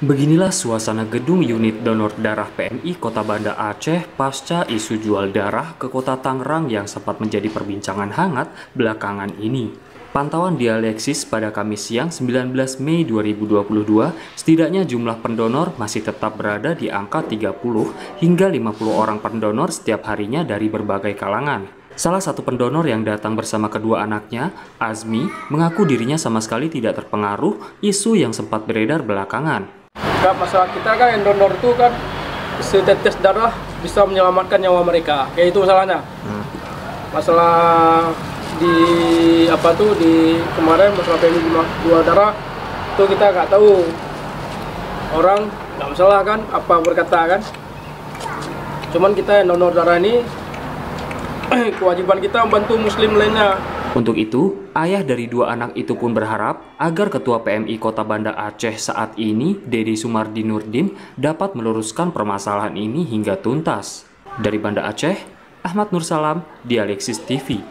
Beginilah suasana gedung unit donor darah PMI Kota Banda Aceh pasca isu jual darah ke Kota Tangerang yang sempat menjadi perbincangan hangat belakangan ini. Pantauan dialeksis pada Kamis siang 19 Mei 2022, setidaknya jumlah pendonor masih tetap berada di angka 30 hingga 50 orang pendonor setiap harinya dari berbagai kalangan. Salah satu pendonor yang datang bersama kedua anaknya, Azmi, mengaku dirinya sama sekali tidak terpengaruh isu yang sempat beredar belakangan. Masalah kita kan yang donor itu kan setetes darah bisa menyelamatkan nyawa mereka, kayak itu masalahnya. Masalah di kemarin masalah PMI jual darah itu kita nggak tahu, orang nggak masalah kan apa berkata kan. Cuman kita yang donor darah ini kewajiban kita membantu muslim lainnya. Untuk itu, ayah dari dua anak itu pun berharap agar Ketua PMI Kota Banda Aceh saat ini, Dedi Sumardi Nurdin, dapat meluruskan permasalahan ini hingga tuntas. Dari Banda Aceh, Ahmad Nursalam, Dialeksis TV.